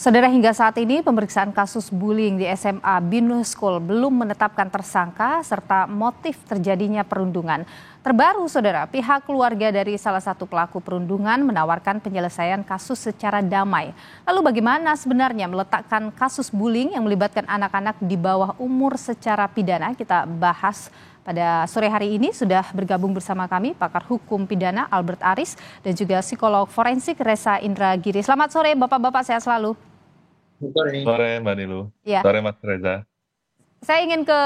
Saudara, hingga saat ini pemeriksaan kasus bullying di SMA Binus School belum menetapkan tersangka serta motif terjadinya perundungan. Terbaru, saudara, pihak keluarga dari salah satu pelaku perundungan menawarkan penyelesaian kasus secara damai. Lalu bagaimana sebenarnya meletakkan kasus bullying yang melibatkan anak-anak di bawah umur secara pidana? Kita bahas pada sore hari ini. Sudah bergabung bersama kami pakar hukum pidana Albert Aris dan juga psikolog forensik Reza Indragiri. Selamat sore Bapak-bapak, sehat selalu. Sore Mbak Nilu, Ya, sore Mas Reza. saya ingin ke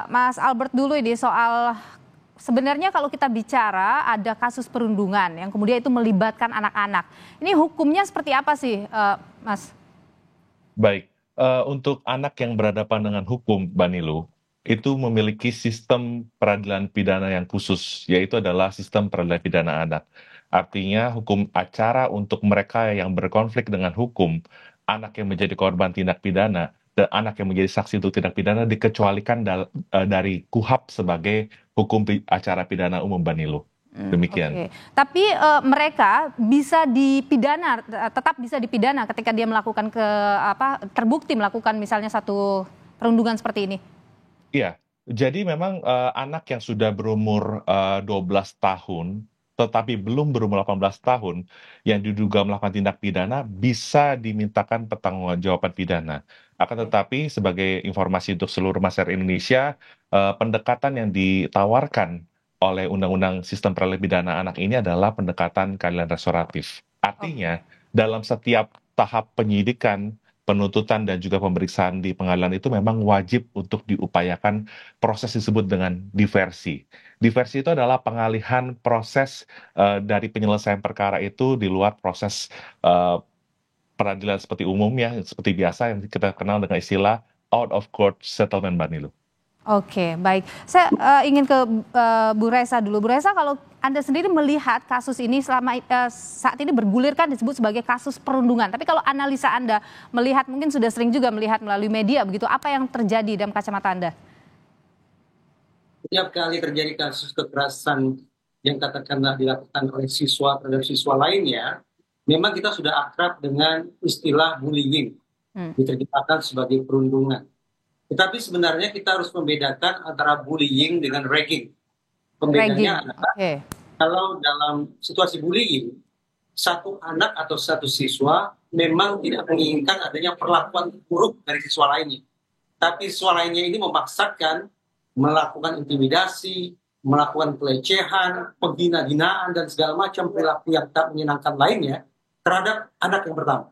Mas Albert dulu ini soal sebenarnya kalau kita bicara ada kasus perundungan yang kemudian itu melibatkan anak-anak. Ini hukumnya seperti apa sih, Mas? Baik, untuk anak yang berhadapan dengan hukum, Mbak Nilu, itu memiliki sistem peradilan pidana yang khusus, yaitu adalah sistem peradilan pidana anak. Artinya hukum acara untuk mereka yang berkonflik dengan hukum, anak yang menjadi korban tindak pidana, dan anak yang menjadi saksi untuk tindak pidana dikecualikan dari KUHP sebagai acara pidana umum, Mbak Nilu. Demikian. Oke. Tapi mereka bisa dipidana, tetap bisa dipidana ketika dia melakukan terbukti melakukan misalnya satu perundungan seperti ini. Iya, jadi memang anak yang sudah berumur 12 tahun, tetapi belum berumur 18 tahun, yang diduga melakukan tindak pidana bisa dimintakan pertanggungjawaban pidana. Akan Oke. tetapi sebagai informasi untuk seluruh masyarakat Indonesia, pendekatan yang ditawarkan oleh Undang-Undang Sistem Peradilan Pidana Anak ini adalah pendekatan keadilan restoratif. Oke. Artinya, dalam setiap tahap penyidikan, penuntutan dan juga pemeriksaan di pengadilan itu memang wajib untuk diupayakan proses disebut dengan diversi. Diversi itu adalah pengalihan proses dari penyelesaian perkara itu di luar proses eh, peradilan seperti umum ya, seperti biasa yang kita kenal dengan istilah out of court settlement, Mbak Nilu. Oke, baik. Saya ingin ke Bu Reza dulu. Bu Reza, kalau Anda sendiri melihat kasus ini saat ini bergulir kan disebut sebagai kasus perundungan. Tapi kalau analisa Anda melihat, mungkin sudah sering juga melihat melalui media begitu, apa yang terjadi dalam kacamata Anda? Setiap kali terjadi kasus kekerasan yang katakanlah dilakukan oleh siswa terhadap siswa lainnya, memang kita sudah akrab dengan istilah bullying, Hmm. diterjemahkan sebagai perundungan. Tetapi sebenarnya kita harus membedakan antara bullying dengan ragging. Pembedaannya Ragging, adalah oke. kalau dalam situasi bullying, satu anak atau satu siswa memang tidak menginginkan adanya perlakuan buruk dari siswa lainnya. Tapi siswa lainnya ini memaksakan melakukan intimidasi, melakukan pelecehan, penghina-hinaan, dan segala macam perilaku yang tak menyenangkan lainnya terhadap anak yang pertama.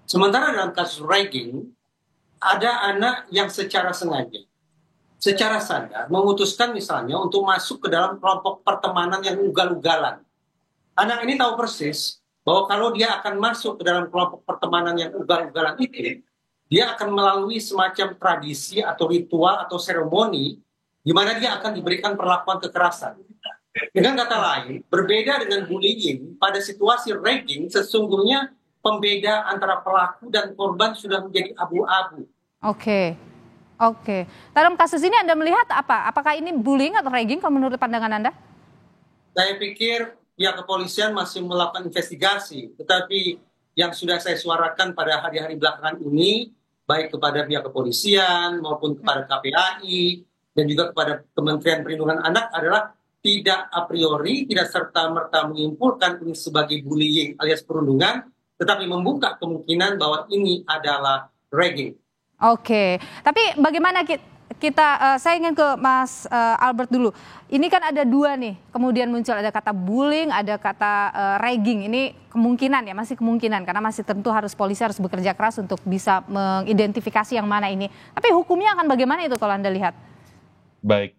Sementara dalam kasus ragging, ada anak yang secara sengaja, secara sadar memutuskan misalnya untuk masuk ke dalam kelompok pertemanan yang ugal-ugalan. Anak ini tahu persis bahwa kalau dia akan masuk ke dalam kelompok pertemanan yang ugal-ugalan itu, dia akan melalui semacam tradisi atau ritual atau seremoni di mana dia akan diberikan perlakuan kekerasan. Dengan kata lain, berbeda dengan bullying, pada situasi ragging sesungguhnya pembeda antara pelaku dan korban sudah menjadi abu-abu. Oke. Oke. Dalam kasus ini Anda melihat apa? Apakah ini bullying atau ragging kalau menurut pandangan Anda? Saya pikir pihak kepolisian masih melakukan investigasi, tetapi yang sudah saya suarakan pada hari-hari belakangan ini, baik kepada pihak kepolisian maupun kepada KPAI dan juga kepada Kementerian Perlindungan Anak adalah tidak a priori, tidak serta-merta menyimpulkan ini sebagai bullying alias perundungan, tetapi membuka kemungkinan bahwa ini adalah ragging. Oke, tapi bagaimana saya ingin ke Mas Albert dulu. Ini kan ada dua nih, kemudian muncul ada kata bullying, ada kata ragging. Ini kemungkinan ya, masih kemungkinan karena masih tentu polisi harus bekerja keras untuk bisa mengidentifikasi yang mana ini. Tapi hukumnya akan bagaimana itu kalau Anda lihat? Baik,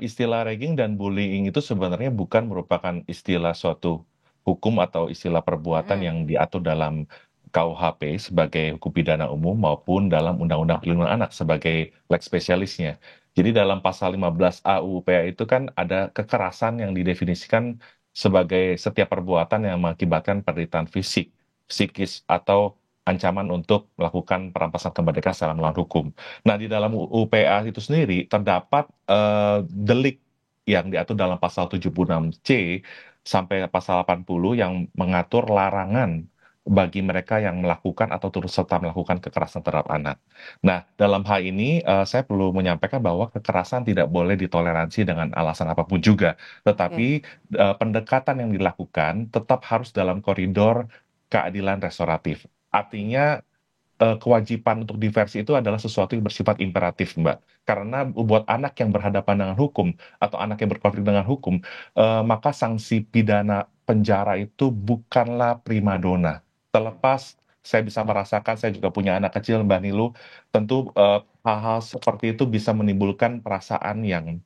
istilah ragging dan bullying itu sebenarnya bukan merupakan istilah suatu hukum atau istilah perbuatan Hmm. yang diatur dalam KUHP sebagai hukum pidana umum maupun dalam Undang-Undang Perlindungan Anak sebagai leg spesialisnya. Jadi dalam pasal 15A UU PA itu kan ada kekerasan yang didefinisikan sebagai setiap perbuatan yang mengakibatkan penderitaan fisik, psikis, atau ancaman untuk melakukan perampasan kemerdekaan secara melawan hukum. Nah, di dalam UPA itu sendiri terdapat delik yang diatur dalam pasal 76C sampai pasal 80 yang mengatur larangan bagi mereka yang melakukan atau turut serta melakukan kekerasan terhadap anak. Nah, dalam hal ini saya perlu menyampaikan bahwa kekerasan tidak boleh ditoleransi dengan alasan apapun juga, Oke. tetapi pendekatan yang dilakukan tetap harus dalam koridor keadilan restoratif. Artinya kewajiban untuk diversi itu adalah sesuatu yang bersifat imperatif, Mbak. Karena buat anak yang berhadapan dengan hukum atau anak yang berkonflik dengan hukum, maka sanksi pidana penjara itu bukanlah primadona. Terlepas saya bisa merasakan, saya juga punya anak kecil, Mbak Nilu, tentu hal-hal seperti itu bisa menimbulkan perasaan yang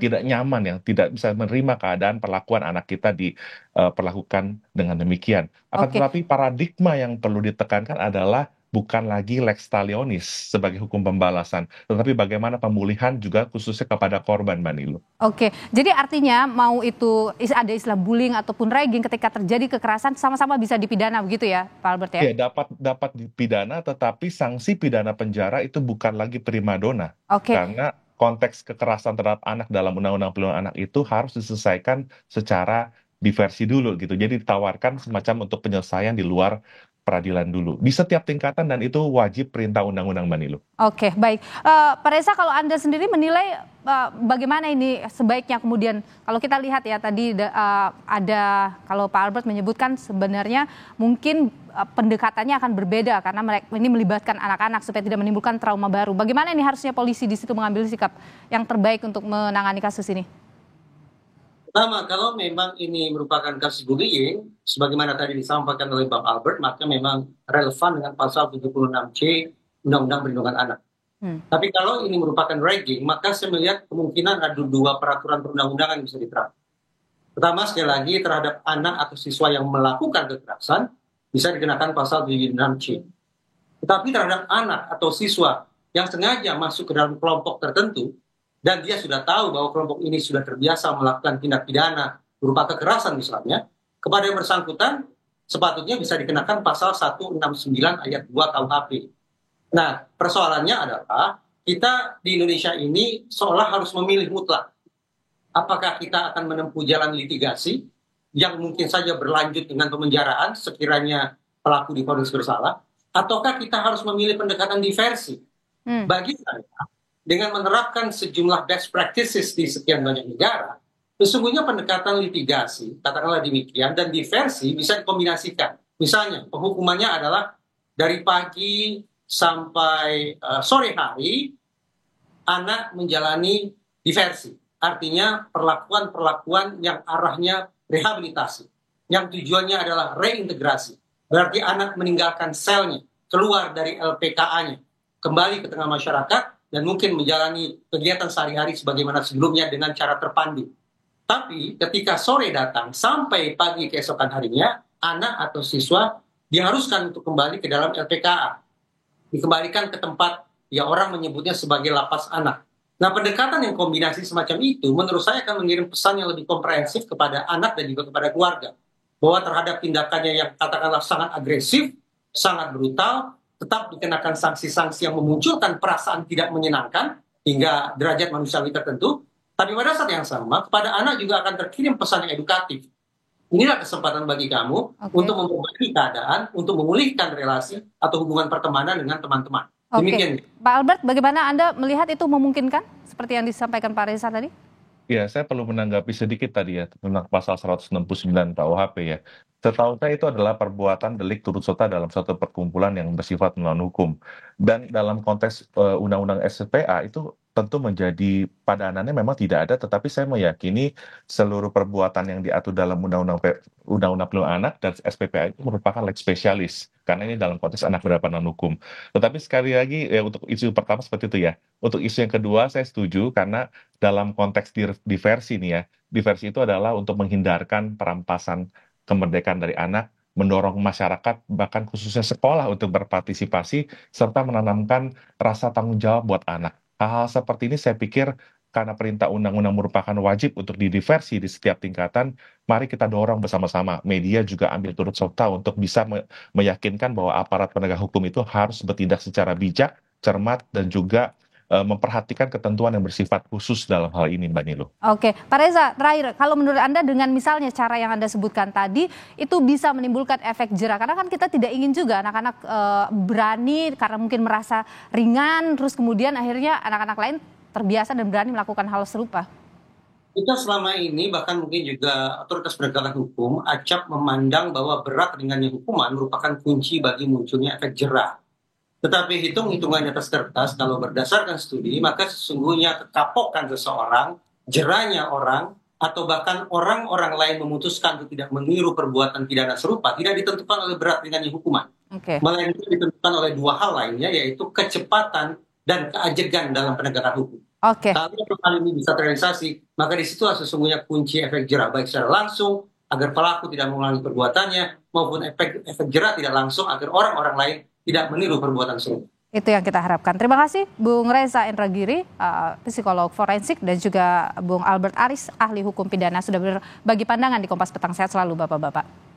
tidak nyaman, yang tidak bisa menerima keadaan perlakuan anak kita diperlakukan dengan demikian. Akan Oke. tetapi paradigma yang perlu ditekankan adalah bukan lagi lex talionis sebagai hukum pembalasan, tetapi bagaimana pemulihan juga khususnya kepada korban, Mbak Nilu. Oke, jadi artinya mau itu ada istilah bullying ataupun ragging ketika terjadi kekerasan sama-sama bisa dipidana begitu ya, Pak Albert ya? Ya, dapat dipidana, tetapi sanksi pidana penjara itu bukan lagi primadona. Oke, Karena konteks kekerasan terhadap anak dalam Undang-Undang Perlindungan Anak itu harus diselesaikan secara diversi dulu gitu. Jadi ditawarkan semacam untuk penyelesaian di luar peradilan dulu. Di setiap tingkatan dan itu wajib perintah undang-undang, Mbak Nilu. oke, baik. Pak Reza, kalau Anda sendiri menilai bagaimana ini sebaiknya kemudian kalau kita lihat ya tadi ada kalau Pak Albert menyebutkan sebenarnya mungkin pendekatannya akan berbeda karena mereka ini melibatkan anak-anak supaya tidak menimbulkan trauma baru. Bagaimana ini harusnya polisi di situ mengambil sikap yang terbaik untuk menangani kasus ini? Pertama, kalau memang ini merupakan kasus bullying, sebagaimana tadi disampaikan oleh Bang Albert, maka memang relevan dengan pasal 76C Undang-Undang Perlindungan Anak. Hmm. Tapi kalau ini merupakan ragging, maka saya melihat kemungkinan ada dua peraturan perundang-undangan yang bisa diterapkan. Pertama, sekali lagi terhadap anak atau siswa yang melakukan kekerasan, bisa dikenakan pasal 76C. Tetapi terhadap anak atau siswa yang sengaja masuk ke dalam kelompok tertentu, dan dia sudah tahu bahwa kelompok ini sudah terbiasa melakukan tindak pidana berupa kekerasan misalnya, kepada yang bersangkutan sepatutnya bisa dikenakan pasal 169 ayat 2 KUHP. Nah, persoalannya adalah kita di Indonesia ini seolah harus memilih mutlak. Apakah kita akan menempuh jalan litigasi yang mungkin saja berlanjut dengan pemenjaraan sekiranya pelaku divonis bersalah, ataukah kita harus memilih pendekatan diversi? Bagi saya, dengan menerapkan sejumlah best practices di sekian banyak negara, sesungguhnya pendekatan litigasi, katakanlah demikian, dan diversi bisa dikombinasikan. Misalnya, penghukumannya adalah dari pagi sampai sore hari, anak menjalani diversi. Artinya perlakuan-perlakuan yang arahnya rehabilitasi, yang tujuannya adalah reintegrasi. Berarti anak meninggalkan selnya, keluar dari LPKA-nya, kembali ke tengah masyarakat, dan mungkin menjalani kegiatan sehari-hari sebagaimana sebelumnya dengan cara terpandu. Tapi ketika sore datang sampai pagi keesokan harinya, anak atau siswa diharuskan untuk kembali ke dalam LPKA. Dikembalikan ke tempat yang orang menyebutnya sebagai lapas anak. Nah, pendekatan yang kombinasi semacam itu menurut saya akan mengirim pesan yang lebih komprehensif kepada anak dan juga kepada keluarga. Bahwa terhadap tindakannya yang katakanlah sangat agresif, sangat brutal, tetap dikenakan sanksi-sanksi yang memunculkan perasaan tidak menyenangkan hingga derajat manusiawi tertentu. Tapi pada saat yang sama, kepada anak juga akan terkirim pesan yang edukatif. Inilah kesempatan bagi kamu untuk memperbaiki keadaan, untuk memulihkan relasi atau hubungan pertemanan dengan teman-teman. Demikian. Pak Albert, bagaimana Anda melihat itu memungkinkan seperti yang disampaikan Pak Reza tadi? Ya, saya perlu menanggapi sedikit tadi ya tentang pasal 169 KUHP ya. Setahu saya itu adalah perbuatan delik turut serta dalam suatu perkumpulan yang bersifat melawan hukum. Dan dalam konteks Undang-Undang SPA itu tentu menjadi padanannya memang tidak ada, tetapi saya meyakini seluruh perbuatan yang diatur dalam Undang-Undang Perlindungan Anak dan SPPA itu merupakan lex specialis. Karena ini dalam konteks anak berhadapan dengan hukum. Tetapi sekali lagi, ya, untuk isu pertama seperti itu ya. Untuk isu yang kedua saya setuju karena dalam konteks diversi nih ya, diversi itu adalah untuk menghindarkan perampasan kemerdekaan dari anak, mendorong masyarakat, bahkan khususnya sekolah untuk berpartisipasi, serta menanamkan rasa tanggung jawab buat anak. Hal-hal seperti ini saya pikir karena perintah undang-undang merupakan wajib untuk didiversi di setiap tingkatan, mari kita dorong bersama-sama. Media juga ambil turut serta untuk bisa meyakinkan bahwa aparat penegak hukum itu harus bertindak secara bijak, cermat, dan juga memperhatikan ketentuan yang bersifat khusus dalam hal ini, Mbak Nilo. Oke, Pak Reza, terakhir, kalau menurut Anda dengan misalnya cara yang Anda sebutkan tadi, itu bisa menimbulkan efek jera. Karena kan kita tidak ingin juga anak-anak berani karena mungkin merasa ringan, terus kemudian akhirnya anak-anak lain terbiasa dan berani melakukan hal serupa. Kita selama ini bahkan mungkin juga otoritas penegakan hukum acap memandang bahwa berat ringannya hukuman merupakan kunci bagi munculnya efek jera. Tetapi hitung-hitungannya atas kertas kalau berdasarkan studi maka sesungguhnya kekapokan seseorang, jeranya orang, atau bahkan orang-orang lain memutuskan untuk tidak meniru perbuatan pidana serupa tidak ditentukan oleh berat ringannya hukuman. Melainkan ditentukan oleh dua hal lainnya yaitu kecepatan dan keajegan dalam penegakan hukum. Kalau hal ini bisa terrealisasi, maka di situ sesungguhnya kunci efek jera baik secara langsung agar pelaku tidak mengulangi perbuatannya maupun efek jera tidak langsung agar orang-orang lain tidak meniru perbuatan serupa. Itu yang kita harapkan. Terima kasih Bung Reza Indragiri, psikolog forensik, dan juga Bung Albert Aris, ahli hukum pidana, sudah berbagi pandangan di Kompas Petang. Sehat selalu Bapak-Bapak.